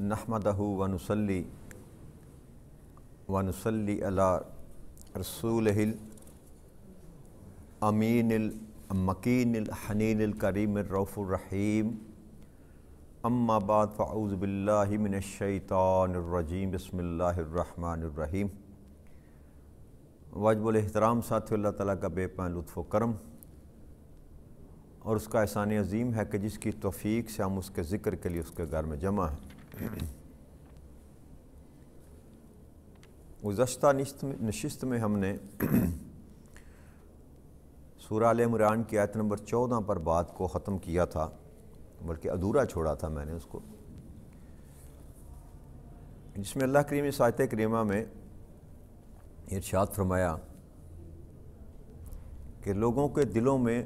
نحمدہ ونصلی علی رسولہ الامین المکین الحنین الکریم الرؤوف الرحیم اما بعد فاعوذ باللہ من الشیطان الرجیم بسم اللہ الرحمن الرحیم۔ واجب الاحترام ساتھی اللہ تعالیٰ کا بے پناہ لطف و کرم اور اس کا احسان عظیم ہے کہ جس کی توفیق سے ہم اس کے ذکر کے لیے اس کے گھر میں جمع ہیں۔ گزشتہ نشست میں ہم نے سورہ آل عمران کی آیت نمبر 14 پر بات کو ختم کیا تھا، بلکہ ادھورا چھوڑا تھا میں نے اس کو، جس میں اللہ کریم اس آیت کریمہ میں ارشاد فرمایا کہ لوگوں کے دلوں میں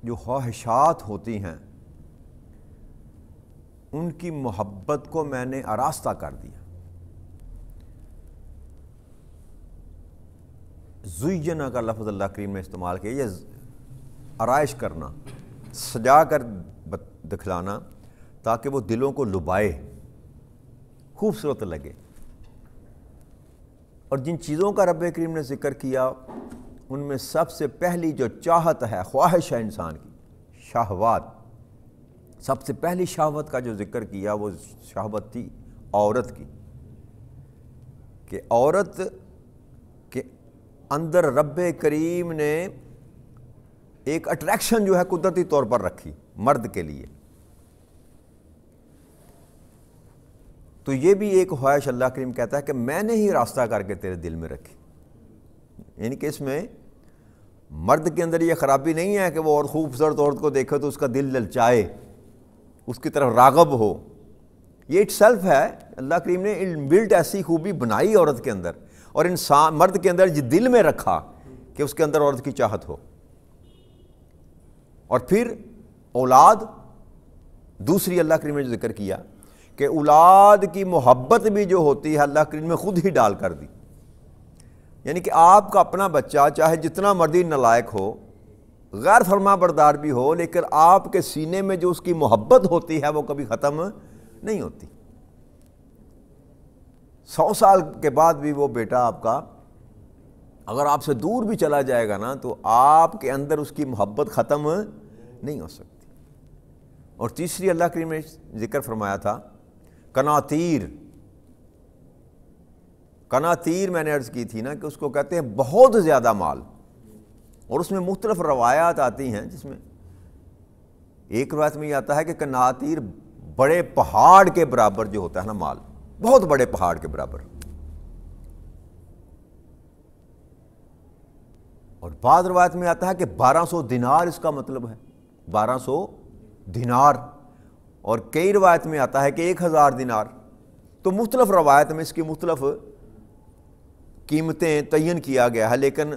جو خواہشات ہوتی ہیں ان کی محبت کو میں نے آراستہ کر دیا۔ زینا کا لفظ اللہ کریم نے استعمال کیا، یہ آرائش کرنا، سجا کر دکھلانا تاکہ وہ دلوں کو لبائے، خوبصورت لگے۔ اور جن چیزوں کا رب کریم نے ذکر کیا ان میں سب سے پہلی جو چاہت ہے، خواہش ہے انسان کی، شہوات، سب سے پہلی شہوت کا جو ذکر کیا وہ شہوت تھی عورت کی، کہ عورت کے اندر رب کریم نے ایک اٹریکشن جو ہے قدرتی طور پر رکھی مرد کے لیے۔ تو یہ بھی ایک خواہش اللہ کریم کہتا ہے کہ میں نے ہی راستہ کر کے تیرے دل میں رکھی، یعنی کہ اس میں مرد کے اندر یہ خرابی نہیں ہے کہ وہ اور خوبصورت عورت کو دیکھے تو اس کا دل للچائے، اس کی طرف راغب ہو۔ یہ اٹ سیلف ہے، اللہ کریم نے بلٹ ایسی خوبی بنائی عورت کے اندر اور انسان مرد کے اندر یہ دل میں رکھا کہ اس کے اندر عورت کی چاہت ہو۔ اور پھر اولاد، دوسری اللہ کریم نے جو ذکر کیا کہ اولاد کی محبت بھی جو ہوتی ہے اللہ کریم نے خود ہی ڈال کر دی، یعنی کہ آپ کا اپنا بچہ چاہے جتنا مرضی نالائق ہو، غیر فرما بردار بھی ہو، لیکن آپ کے سینے میں جو اس کی محبت ہوتی ہے وہ کبھی ختم نہیں ہوتی۔ 100 سال کے بعد بھی وہ بیٹا آپ کا اگر آپ سے دور بھی چلا جائے گا نا تو آپ کے اندر اس کی محبت ختم نہیں ہو سکتی۔ اور تیسری اللہ کریم نے ذکر فرمایا تھا قناطیر میں نے عرض کی تھی نا کہ اس کو کہتے ہیں بہت زیادہ مال، اور اس میں مختلف روایات آتی ہیں، جس میں ایک روایت میں یہ آتا ہے کہ قناطیر بڑے پہاڑ کے برابر جو ہوتا ہے نا مال، بہت بڑے پہاڑ کے برابر، اور بعض روایت میں آتا ہے کہ 1200 دینار اس کا مطلب ہے، 1200 دینار، اور کئی روایت میں آتا ہے کہ 1000 دینار۔ تو مختلف روایت میں اس کی مختلف قیمتیں تعین کیا گیا ہے، لیکن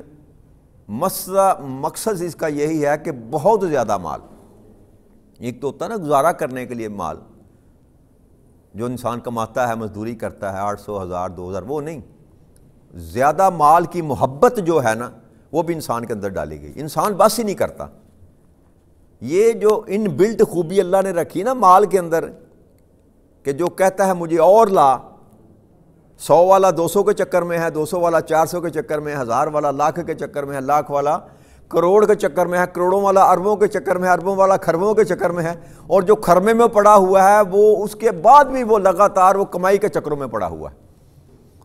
مقصد اس کا یہی ہے کہ بہت زیادہ مال۔ ایک تو ہوتا ہے نا گزارا کرنے کے لیے مال، جو انسان کماتا ہے، مزدوری کرتا ہے، 800 1000 2000، وہ نہیں، زیادہ مال کی محبت جو ہے نا وہ بھی انسان کے اندر ڈالی گئی، انسان بس ہی نہیں کرتا۔ یہ جو ان بلٹ خوبی اللہ نے رکھی نا مال کے اندر، کہ جو کہتا ہے مجھے اور لا، 100 والا 200 کے چکر میں ہے، 200 والا 400 کے چکر میں ہے، 1000 والا لاکھ کے چکر میں ہے، لاکھ والا کروڑ کے چکر میں ہے، کروڑوں والا اربوں کے چکر میں ہے، اربوں والا کھربوں کے چکر میں ہے، اور جو کھرمے میں پڑا ہوا ہے وہ اس کے بعد بھی وہ لگاتار وہ کمائی کے چکروں میں پڑا ہوا ہے۔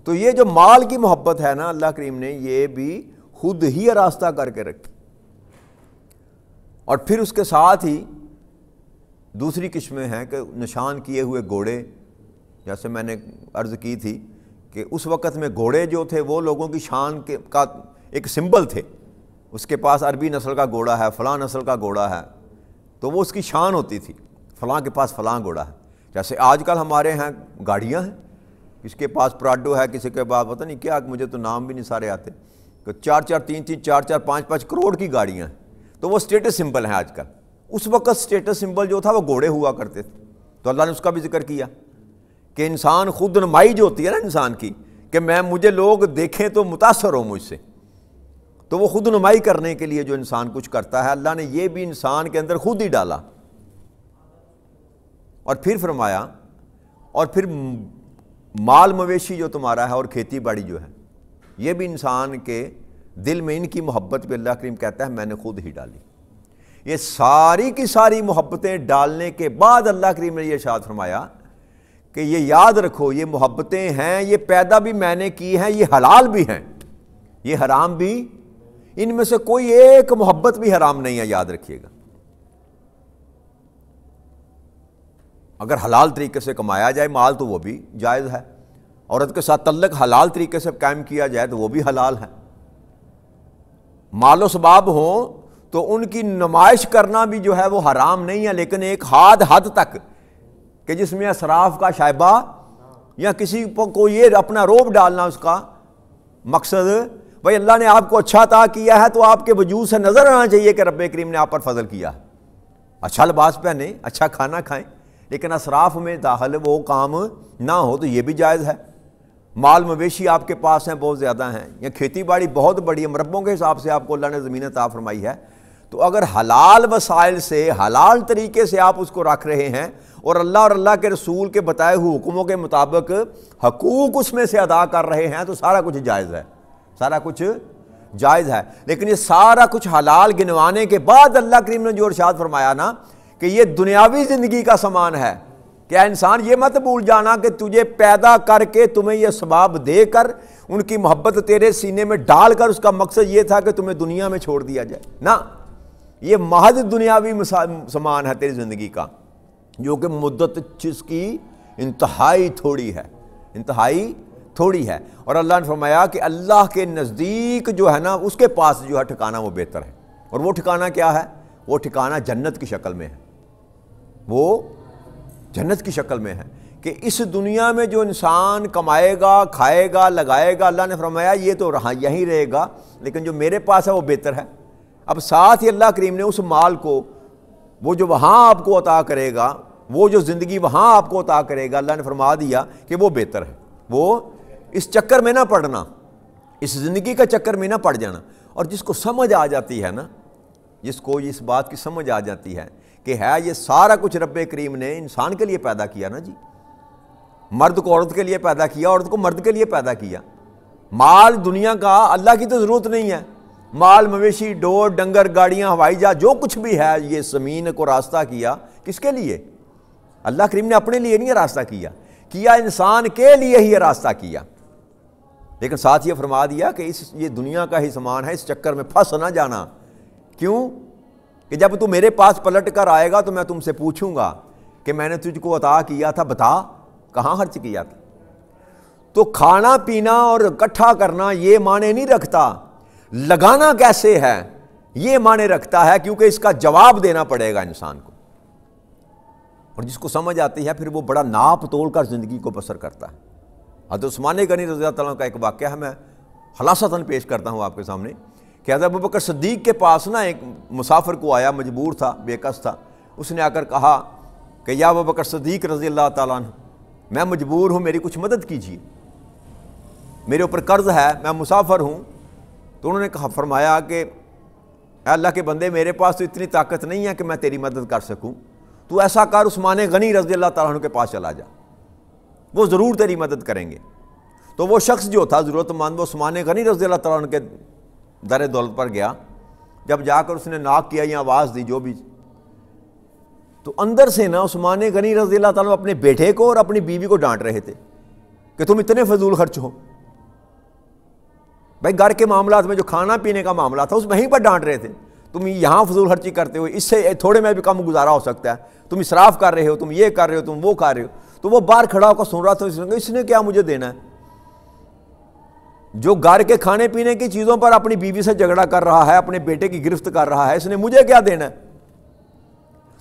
تو یہ جو مال کی محبت ہے نا اللہ کریم نے یہ بھی خود ہی آراستہ کر کے رکھی۔ اور پھر اس کے ساتھ ہی دوسری قسمیں ہیں کہ نشان کیے ہوئے گھوڑے، جیسے میں نے عرض کی تھی کہ اس وقت میں گھوڑے جو تھے وہ لوگوں کی شان کا ایک سمبل تھے، اس کے پاس عربی نسل کا گھوڑا ہے، فلاں نسل کا گھوڑا ہے، تو وہ اس کی شان ہوتی تھی، فلاں کے پاس فلاں گھوڑا ہے۔ جیسے آج کل ہمارے ہیں گاڑیاں ہیں، کسی کے پاس پراڈو ہے، کسی کے پاس پتہ نہیں کیا، مجھے تو نام بھی نہیں سارے آتے، کہ 4 5 کروڑ کی گاڑیاں ہیں، تو وہ سٹیٹس سمبل ہیں آج کل۔ اس وقت سٹیٹس سمبل جو تھا وہ گھوڑے ہوا کرتے تھے، تو اللہ نے اس کا بھی ذکر کیا کہ انسان خود نمائی جو ہوتی ہے نا انسان کی، کہ مجھے لوگ دیکھیں تو متاثر ہو مجھ سے، تو وہ خود نمائی کرنے کے لیے جو انسان کچھ کرتا ہے اللہ نے یہ بھی انسان کے اندر خود ہی ڈالا۔ اور پھر فرمایا اور پھر مال مویشی جو تمہارا ہے اور کھیتی باڑی جو ہے، یہ بھی انسان کے دل میں ان کی محبت بھی اللہ کریم کہتا ہے میں نے خود ہی ڈالی۔ یہ ساری کی ساری محبتیں ڈالنے کے بعد اللہ کریم نے یہ ارشاد فرمایا کہ یہ یاد رکھو یہ محبتیں ہیں، یہ پیدا بھی میں نے کی ہیں، یہ حلال بھی ہیں، یہ حرام بھی، ان میں سے کوئی ایک محبت بھی حرام نہیں ہے، یاد رکھیے گا۔ اگر حلال طریقے سے کمایا جائے مال تو وہ بھی جائز ہے، عورت کے ساتھ تعلق حلال طریقے سے قائم کیا جائے تو وہ بھی حلال ہے، مال و اسباب ہوں تو ان کی نمائش کرنا بھی جو ہے وہ حرام نہیں ہے، لیکن ایک حد تک کہ جس میں اسراف کا شائبہ یا کسی کو یہ اپنا روب ڈالنا، اس کا مقصد بھائی اللہ نے آپ کو اچھا عطا کیا ہے تو آپ کے وجود سے نظر آنا چاہیے کہ رب کریم نے آپ پر فضل کیا ہے، اچھا لباس پہنیں، اچھا کھانا کھائیں، لیکن اسراف میں داخل وہ کام نہ ہو تو یہ بھی جائز ہے۔ مال مویشی آپ کے پاس ہیں، بہت زیادہ ہیں، یا کھیتی باڑی بہت بڑی ہے، مربوں کے حساب سے آپ کو اللہ نے زمین عطا فرمائی ہے، تو اگر حلال وسائل سے حلال طریقے سے آپ اس کو رکھ رہے ہیں اور اللہ کے رسول کے بتائے ہوئے حکموں کے مطابق حقوق اس میں سے ادا کر رہے ہیں تو سارا کچھ جائز ہے، سارا کچھ جائز ہے۔ لیکن یہ سارا کچھ حلال گنوانے کے بعد اللہ کریم نے جو ارشاد فرمایا نا کہ یہ دنیاوی زندگی کا سامان ہے، کیا انسان یہ مت بھول جانا کہ تجھے پیدا کر کے تمہیں یہ اسباب دے کر ان کی محبت تیرے سینے میں ڈال کر اس کا مقصد یہ تھا کہ تمہیں دنیا میں چھوڑ دیا جائے، نہ، یہ محض دنیاوی سامان ہے تیری زندگی کا، جو کہ مدت جس کی انتہائی تھوڑی ہے، انتہائی تھوڑی ہے۔ اور اللہ نے فرمایا کہ اللہ کے نزدیک جو ہے نا اس کے پاس جو ہے ٹھکانہ وہ بہتر ہے، اور وہ ٹھکانہ کیا ہے؟ وہ ٹھکانہ جنت کی شکل میں ہے، وہ جنت کی شکل میں ہے کہ اس دنیا میں جو انسان کمائے گا، کھائے گا، لگائے گا، اللہ نے فرمایا یہ تو یہیں رہے گا، لیکن جو میرے پاس ہے وہ بہتر ہے۔ اب ساتھ ہی اللہ کریم نے اس مال کو، وہ جو وہاں آپ کو عطا کرے گا، وہ جو زندگی وہاں آپ کو عطا کرے گا، اللہ نے فرما دیا کہ وہ بہتر ہے، وہ اس چکر میں نہ پڑنا، اس زندگی کا چکر میں نہ پڑ جانا۔ اور جس کو سمجھ آ جاتی ہے نا، جس کو اس بات کی سمجھ آ جاتی ہے کہ ہے یہ سارا کچھ رب کریم نے انسان کے لیے پیدا کیا نا جی، مرد کو عورت کے لیے پیدا کیا، عورت کو مرد کے لیے پیدا کیا، مال دنیا کا اللہ کی تو ضرورت نہیں ہے، مال مویشی، ڈور ڈنگر، گاڑیاں، ہوائی جہاز، جو کچھ بھی ہے یہ زمین کو راستہ کیا کس کے لیے؟ اللہ کریم نے اپنے لیے نہیں راستہ کیا انسان کے لیے ہی راستہ کیا، لیکن ساتھ یہ فرما دیا کہ یہ دنیا کا ہی سامان ہے، اس چکر میں پھنس نہ جانا۔ کیوں؟ کہ جب تو میرے پاس پلٹ کر آئے گا تو میں تم سے پوچھوں گا کہ میں نے تجھ کو عطا کیا تھا، بتا کہاں خرچ کیا تھا۔ تو کھانا پینا اور اکٹھا کرنا یہ معنی نہیں رکھتا، لگانا کیسے ہے یہ معنی رکھتا ہے، کیونکہ اس کا جواب دینا پڑے گا انسان کو، اور جس کو سمجھ آتی ہے پھر وہ بڑا ناپ تول کر زندگی کو بسر کرتا ہے۔ حضرت عثمان غنی رضی اللہ تعالیٰ کا ایک واقعہ ہے، میں خلاصتاً پیش کرتا ہوں آپ کے سامنے کہ حضرت ابوبکر صدیق کے پاس نا ایک مسافر کو آیا، مجبور تھا، بے کس تھا، اس نے آ کر کہا کہ یا ابوبکر صدیق رضی اللہ تعالیٰ عنہ، میں مجبور ہوں، میری کچھ مدد کیجیے، میرے اوپر قرض ہے، میں مسافر ہوں۔ تو انہوں نے کہا، فرمایا کہ اے اللہ کے بندے، میرے پاس تو اتنی طاقت نہیں ہے کہ میں تیری مدد کر سکوں، تو ایسا کر عثمان غنی رضی اللہ تعالیٰ عنہ کے پاس چلا جا، وہ ضرور تیری مدد کریں گے۔ تو وہ شخص جو تھا ضرورت مند، وہ عثمان غنی رضی اللہ تعالیٰ عنہ کے در دولت پر گیا، جب جا کر اس نے ناک کیا یا آواز دی جو بھی، تو اندر سے نا عثمان غنی رضی اللہ تعالیٰ اپنے بیٹے کو اور اپنی بیوی کو ڈانٹ رہے تھے کہ تم اتنے فضول خرچ ہو۔ بھائی گھر کے معاملات میں جو کھانا پینے کا معاملہ تھا اس میں وہیں پر ڈانٹ رہے تھے، تم یہاں فضول خرچی کرتے ہو، اس سے تھوڑے میں بھی کم گزارا ہو سکتا ہے، تم اسراف کر رہے ہو، تم یہ کر رہے ہو، تم وہ کر رہے ہو۔ تو وہ باہر کھڑا ہو کر سن رہا تھا، اس نے کیا مجھے دینا ہے؟ جو گھر کے کھانے پینے کی چیزوں پر اپنی بیوی سے جھگڑا کر رہا ہے، اپنے بیٹے کی گرفت کر رہا ہے، اس نے مجھے کیا دینا ہے؟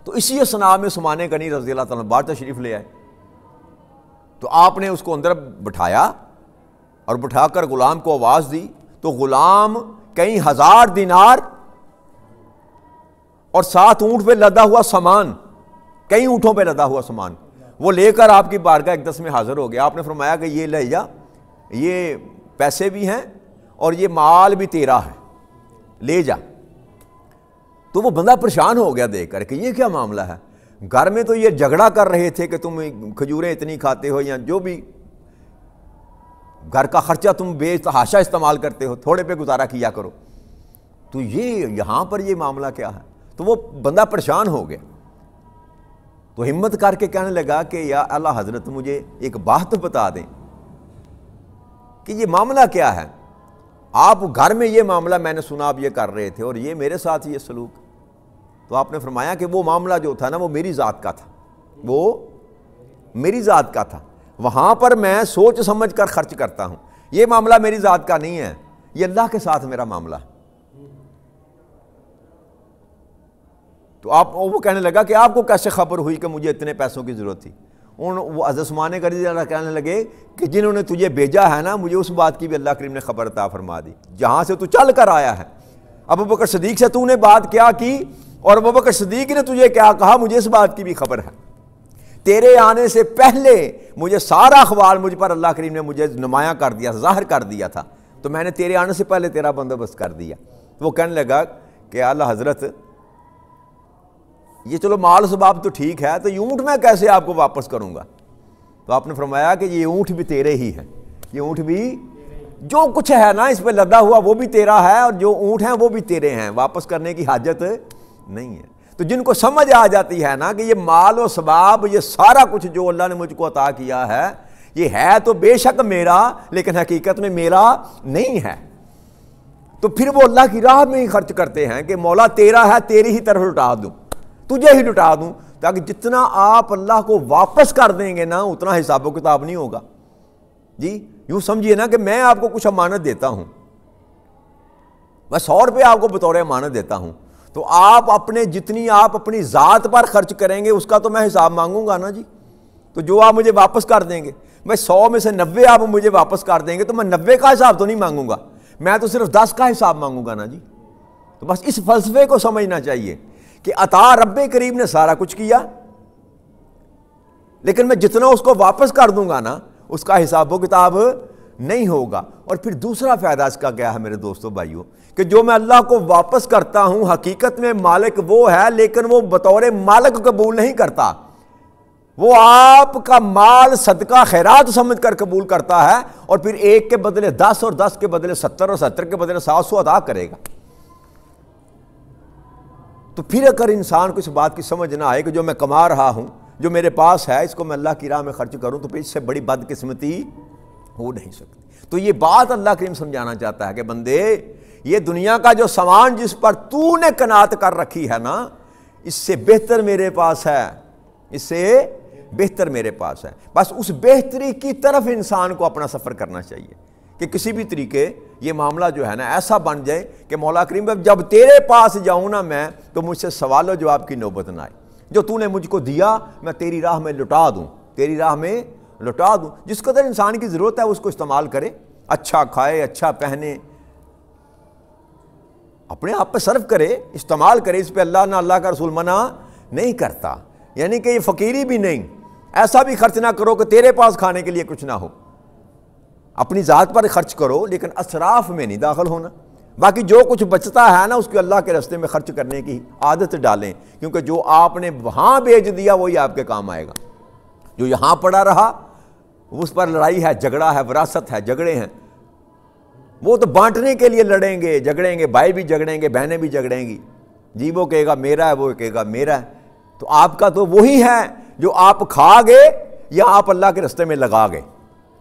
تو اسی اسنا میں عثمان غنی رضی اللہ تعالیٰ باہر تشریف لے آئے، تو آپ نے اس کو اندر بٹھایا اور بٹھا کر غلام کو آواز دی، تو غلام کئی ہزار دینار اور 7 اونٹ پہ لدا ہوا سامان، کئی اونٹوں پہ لدا ہوا سامان وہ لے کر آپ کی بارگاہ اقدس میں حاضر ہو گیا۔ آپ نے فرمایا کہ یہ لے جا، یہ پیسے بھی ہیں اور یہ مال بھی تیرا ہے، لے جا۔ تو وہ بندہ پریشان ہو گیا دیکھ کر کہ یہ کیا معاملہ ہے۔ گھر میں تو یہ جھگڑا کر رہے تھے کہ تم کھجوریں اتنی کھاتے ہو یا جو بھی گھر کا خرچہ تم بے تحاشا استعمال کرتے ہو، تھوڑے پہ گزارا کیا کرو، تو یہ یہاں پر یہ معاملہ کیا ہے؟ تو وہ بندہ پریشان ہو گیا، تو ہمت کر کے کہنے لگا کہ یا اللہ حضرت مجھے ایک بات تو بتا دیں کہ یہ معاملہ کیا ہے؟ آپ گھر میں یہ معاملہ میں نے سنا آپ یہ کر رہے تھے اور یہ میرے ساتھ یہ سلوک۔ تو آپ نے فرمایا کہ وہ معاملہ جو تھا نا وہ میری ذات کا تھا، وہ میری ذات کا تھا، وہاں پر میں سوچ سمجھ کر خرچ کرتا ہوں، یہ معاملہ میری ذات کا نہیں ہے، یہ اللہ کے ساتھ میرا معاملہ ہے۔ تو وہ کہنے لگا کہ آپ کو کیسے خبر ہوئی کہ مجھے اتنے پیسوں کی ضرورت تھی؟ وہ حضرت عثمان رضی اللہ کہنے لگے کہ جنہوں نے تجھے بھیجا ہے نا، مجھے اس بات کی بھی اللہ کریم نے خبر عطا فرما دی، جہاں سے تو چل کر آیا ہے۔ ابوبکر صدیق سے تو نے بات کیا کی اور ابوبکر صدیق نے تجھے کیا کہا، مجھے اس بات کی بھی خبر ہے۔ تیرے آنے سے پہلے مجھے سارا احوال مجھ پر اللہ کریم نے مجھے نمایاں کر دیا، ظاہر کر دیا تھا، تو میں نے تیرے آنے سے پہلے تیرا بندوبست کر دیا۔ وہ کہنے لگا کہ اعلیٰ حضرت یہ چلو مال اسباب تو ٹھیک ہے، تو یہ اونٹ میں کیسے آپ کو واپس کروں گا؟ تو آپ نے فرمایا کہ یہ اونٹ بھی تیرے ہی ہے، یہ اونٹ بھی جو کچھ ہے نا اس پہ لدا ہوا وہ بھی تیرا ہے، اور جو اونٹ ہیں وہ بھی تیرے ہیں، واپس کرنے کی حاجت نہیں ہے۔ تو جن کو سمجھ آ جاتی ہے نا کہ یہ مال و اسباب، یہ سارا کچھ جو اللہ نے مجھ کو عطا کیا ہے، یہ ہے تو بے شک میرا، لیکن حقیقت میں میرا نہیں ہے، تو پھر وہ اللہ کی راہ میں ہی خرچ کرتے ہیں کہ مولا تیرا ہے، تیری ہی طرف لٹا دوں، تجھے ہی لٹا دوں، تاکہ جتنا آپ اللہ کو واپس کر دیں گے نا اتنا حساب و کتاب نہیں ہوگا۔ جی یوں سمجھیے نا کہ میں آپ کو کچھ امانت دیتا ہوں، میں 100 روپے آپ کو بطور امانت دیتا ہوں، تو آپ اپنے جتنی آپ اپنی ذات پر خرچ کریں گے اس کا تو میں حساب مانگوں گا نا جی۔ تو جو آپ مجھے واپس کر دیں گے، میں 100 میں سے 90 آپ مجھے واپس کر دیں گے، تو میں 90 کا حساب تو نہیں مانگوں گا، میں تو صرف 10 کا حساب مانگوں گا نا جی۔ تو بس اس فلسفے کو سمجھنا چاہیے کہ عطا رب کریم نے سارا کچھ کیا، لیکن میں جتنا اس کو واپس کر دوں گا نا اس کا حساب و کتاب نہیں ہوگا۔ اور پھر دوسرا فائدہ اس کا کیا ہے میرے دوستو بھائیو، کہ جو میں اللہ کو واپس کرتا ہوں حقیقت میں مالک وہ ہے، لیکن وہ بطور مالک قبول نہیں کرتا، وہ آپ کا مال صدقہ خیرات سمجھ کر قبول کرتا ہے، اور پھر 1 کے بدلے 10 اور 10 کے بدلے 70 اور 70 کے بدلے 700 ادا کرے گا۔ تو پھر اگر انسان کو اس بات کی سمجھ نہ آئے کہ جو میں کما رہا ہوں، جو میرے پاس ہے، اس کو میں اللہ کی راہ میں خرچ کروں، تو پھر اس سے بڑی بدقسمتی ہو نہیں سکتی۔ تو یہ بات اللہ کریم سمجھانا چاہتا ہے کہ بندے یہ دنیا کا جو سامان جس پر تو نے قناعت کر رکھی ہے نا، اس سے بہتر میرے پاس ہے، اس سے بہتر میرے پاس ہے۔ بس اس بہتری کی طرف انسان کو اپنا سفر کرنا چاہیے کہ کسی بھی طریقے یہ معاملہ جو ہے نا ایسا بن جائے کہ مولا کریم جب تیرے پاس جاؤں نا میں، تو مجھ سے سوال و جواب کی نوبت نہ آئے، جو تو نے مجھ کو دیا میں تیری راہ میں لٹا دوں، تیری راہ میں لٹا دوں۔ جس قدر انسان کی ضرورت ہے اس کو استعمال کرے، اچھا کھائے، اچھا پہنے، اپنے آپ پہ صرف کرے، استعمال کرے، اس پہ اللہ نہ اللہ کا رسول منع نہیں کرتا۔ یعنی کہ یہ فقیری بھی نہیں، ایسا بھی خرچ نہ کرو کہ تیرے پاس کھانے کے لیے کچھ نہ ہو، اپنی ذات پر خرچ کرو لیکن اسراف میں نہیں داخل ہونا۔ باقی جو کچھ بچتا ہے نا اس کو اللہ کے راستے میں خرچ کرنے کی عادت ڈالیں، کیونکہ جو آپ نے وہاں بیچ دیا وہی آپ کے کام آئے گا، جو یہاں پڑا رہا اس پر لڑائی ہے، جھگڑا ہے، وراثت ہے، جھگڑے ہیں، وہ تو بانٹنے کے لیے لڑیں گے، جھگڑیں گے، بھائی بھی جھگڑیں گے، بہنیں بھی جھگڑیں گی، جی وہ کہے گا میرا ہے، وہ کہے گا میرا ہے، تو آپ کا تو وہی ہے جو آپ کھا گئے یا آپ اللہ کے راستے میں لگا گئے،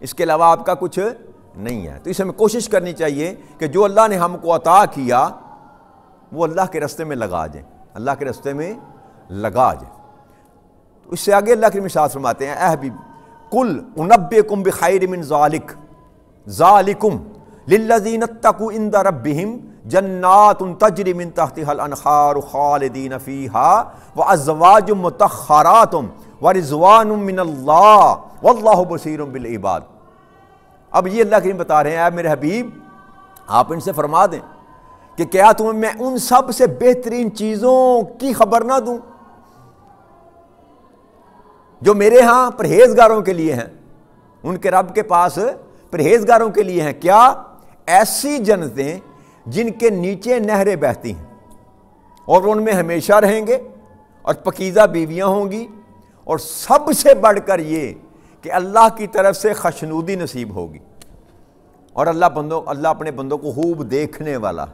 اس کے علاوہ آپ کا کچھ نہیں ہے۔ تو اس میں کوشش کرنی چاہیے کہ جو اللہ نے ہم کو عطا کیا وہ اللہ کے راستے میں لگا جائیں، اللہ کے راستے میں لگا جائیں۔ تو اس سے آگے اللہ کے ارشاد فرماتے ہیں، اے حبیب قل انبئکم بخیر من ذالک ذالکم للذین اتقوا عند ربہم جنات تجری من تحتها الانہار خالدین فیہا وازواج مطہرات ورضوان من اللہ واللہ بصیر بالعباد۔ اب یہ اللہ کریم بتا رہے ہیں، اے میرے حبیب آپ ان سے فرما دیں کہ کیا تمہیں میں ان سب سے بہترین چیزوں کی خبر نہ دوں جو میرے ہاں پرہیزگاروں کے لیے ہیں، ان کے رب کے پاس پرہیزگاروں کے لیے ہیں۔ کیا؟ ایسی جنتیں جن کے نیچے نہریں بہتی ہیں اور ان میں ہمیشہ رہیں گے، اور پکیزہ بیویاں ہوں گی، اور سب سے بڑھ کر یہ کہ اللہ کی طرف سے خشنودی نصیب ہوگی، اور اللہ اپنے بندوں کو خوب دیکھنے والا۔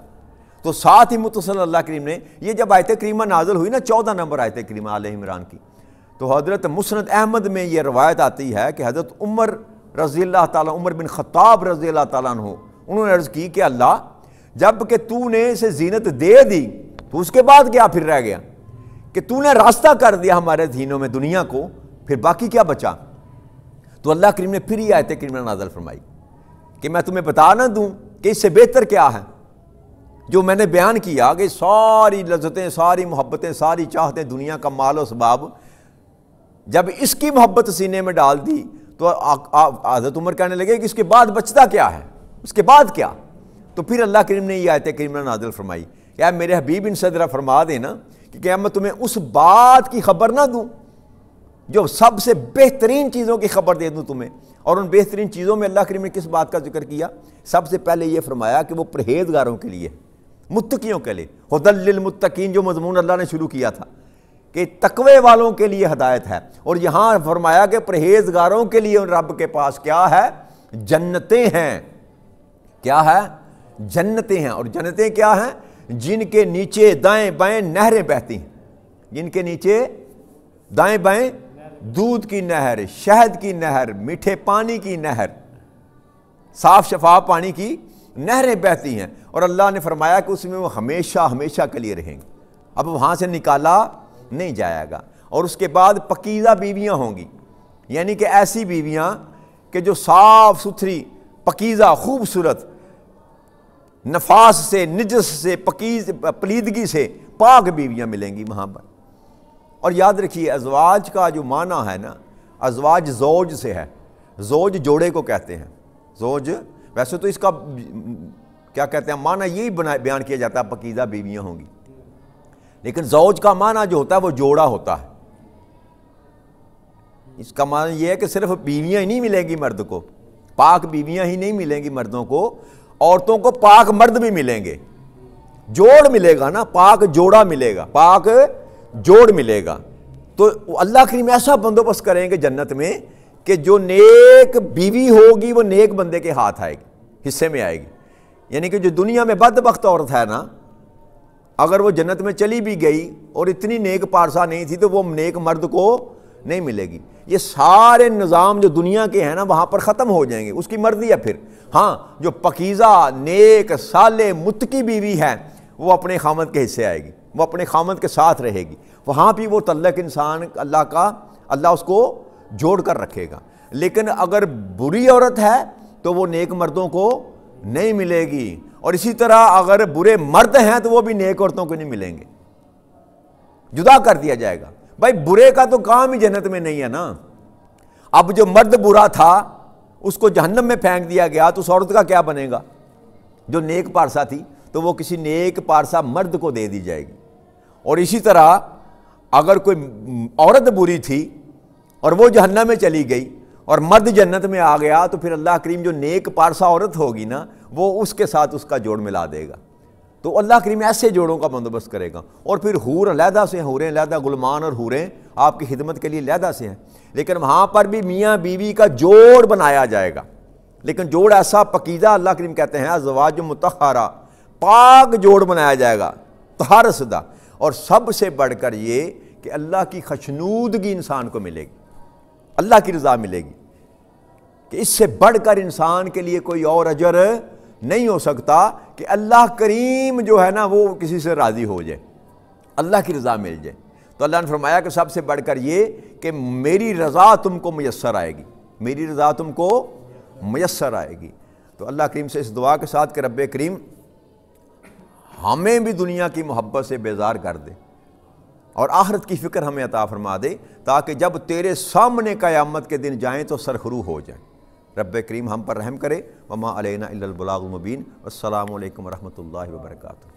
تو ساتھ ہی متصل اللہ کریم نے یہ جب آیت کریمہ نازل ہوئی نا 14 نمبر آیت کریمہ آل عمران کی، تو حضرت مسند احمد میں یہ روایت آتی ہے کہ حضرت عمر رضی اللہ تعالیٰ، عمر بن خطاب رضی اللہ تعالیٰ عنہ، انہوں نے عرض کی کہ اللہ جب کہ تو نے اسے زینت دے دی تو اس کے بعد کیا پھر رہ گیا، کہ تو نے راستہ کر دیا ہمارے دینوں میں دنیا کو، پھر باقی کیا بچا؟ تو اللہ کریم نے پھر یہ آیت کریمہ نازل فرمائی کہ میں تمہیں بتا نہ دوں کہ اس سے بہتر کیا ہے جو میں نے بیان کیا، کہ ساری لذتیں، ساری محبتیں، ساری چاہتیں، دنیا کا مال و اسباب، جب اس کی محبت سینے میں ڈال دی تو حضرت عمر کہنے لگے کہ اس کے بعد بچتا کیا ہے، اس کے بعد کیا؟ تو پھر اللہ کریم نے یہ آیت کریمہ نازل فرمائی کہ اے میرے حبیب ان سے ذرا فرما دینا کہ کیا میں تمہیں اس بات کی خبر نہ دوں جو سب سے بہترین چیزوں کی خبر دے دوں تمہیں؟ اور ان بہترین چیزوں میں اللہ کریم نے کس بات کا ذکر کیا؟ سب سے پہلے یہ فرمایا کہ وہ پرہیزگاروں کے لیے، متقیوں کے لیے، ھدی للمتقین، جو مضمون اللہ نے شروع کیا تھا کہ تقوی والوں کے لیے ہدایت ہے، اور یہاں فرمایا کہ پرہیزگاروں کے لیے رب کے پاس کیا ہے؟ جنتیں ہیں۔ کیا ہے؟ جنتیں ہیں۔ اور جنتیں کیا ہیں؟ جن کے نیچے دائیں بائیں نہریں بہتی ہیں، جن کے نیچے دائیں بائیں دودھ کی نہر، شہد کی نہر، میٹھے پانی کی نہر، صاف شفاف پانی کی نہریں بہتی ہیں، اور اللہ نے فرمایا کہ اس میں وہ ہمیشہ ہمیشہ کے لیے رہیں گے، اب وہاں سے نکالا نہیں جائے گا۔ اور اس کے بعد پکیزہ بیویاں ہوں گی، یعنی کہ ایسی بیویاں کہ جو صاف ستھری، پکیزہ، خوبصورت، نفاس سے، نجس سے، پلیدگی سے پاک بیویاں ملیں گی وہاں پر۔ اور یاد رکھیے ازواج کا جو معنی ہے نا، ازواج زوج سے ہے، زوج جوڑے کو کہتے ہیں، زوج ویسے تو اس کا کیا کہتے ہیں معنی یہی بیان کیا جاتا ہے پکیزہ بیویاں ہوں گی، لیکن زوج کا معنی جو ہوتا ہے وہ جوڑا ہوتا ہے۔ اس کا معنی یہ ہے کہ صرف بیویاں ہی نہیں ملیں گی مرد کو، پاک بیویاں ہی نہیں ملیں گی مردوں کو، عورتوں کو پاک مرد بھی ملیں گے، جوڑ ملے گا نا، پاک جوڑا ملے گا، پاک جوڑ ملے گا۔ تو اللہ کریم ایسا بندوبست کریں گے جنت میں کہ جو نیک بیوی ہوگی وہ نیک بندے کے ہاتھ آئے گی، حصے میں آئے گی، یعنی کہ جو دنیا میں بدبخت عورت ہے نا، اگر وہ جنت میں چلی بھی گئی اور اتنی نیک پارسا نہیں تھی تو وہ نیک مرد کو نہیں ملے گی۔ یہ سارے نظام جو دنیا کے ہیں نا وہاں پر ختم ہو جائیں گے، اس کی مرضی ہے پھر۔ ہاں جو پکیزہ، نیک، صالح، متقی بیوی ہے وہ اپنے خامد کے حصے آئے گی، وہ اپنے خامد کے ساتھ رہے گی، وہاں بھی وہ تعلق انسان اللہ اس کو جوڑ کر رکھے گا۔ لیکن اگر بری عورت ہے تو وہ نیک مردوں کو نہیں ملے گی، اور اسی طرح اگر برے مرد ہیں تو وہ بھی نیک عورتوں کو نہیں ملیں گے، جدا کر دیا جائے گا۔ بھائی برے کا تو کام ہی جنت میں نہیں ہے نا، اب جو مرد برا تھا اس کو جہنم میں پھینک دیا گیا تو اس عورت کا کیا بنے گا؟ جو نیک پارسا تھی تو وہ کسی نیک پارسا مرد کو دے دی جائے گی۔ اور اسی طرح اگر کوئی عورت بری تھی اور وہ جہنم میں چلی گئی اور مرد جنت میں آ گیا تو پھر اللہ کریم جو نیک پارسا عورت ہوگی نا وہ اس کے ساتھ اس کا جوڑ ملا دے گا۔ تو اللہ کریم ایسے جوڑوں کا بندوبست کرے گا، اور پھر حور علیحدہ سے ہیں، حوریں علیحدہ، غلمان اور حوریں آپ کی خدمت کے لیے علیحدہ سے ہیں، لیکن وہاں پر بھی میاں بیوی کا جوڑ بنایا جائے گا، لیکن جوڑ ایسا پکیزہ، اللہ کریم کہتے ہیں ازواج مطہرہ، پاک جوڑ بنایا جائے گا، طہارت شدہ۔ اور سب سے بڑھ کر یہ کہ اللہ کی خشنودگی انسان کو ملے گی، اللہ کی رضا ملے گی، کہ اس سے بڑھ کر انسان کے لیے کوئی اور اجر نہیں ہو سکتا کہ اللہ کریم جو ہے نا وہ کسی سے راضی ہو جائے، اللہ کی رضا مل جائے۔ تو اللہ نے فرمایا کہ سب سے بڑھ کر یہ کہ میری رضا تم کو میسر آئے گی، میری رضا تم کو میسر آئے گی۔ تو اللہ کریم سے اس دعا کے ساتھ کہ رب کریم ہمیں بھی دنیا کی محبت سے بیزار کر دے اور آخرت کی فکر ہمیں عطا فرما دے، تاکہ جب تیرے سامنے قیامت کے دن جائیں تو سرخرو ہو جائیں۔ رب کریم ہم پر رحم کرے۔ وما علینا الا البلاغ المبین۔ السلام علیکم ورحمۃ اللہ وبرکاتہ۔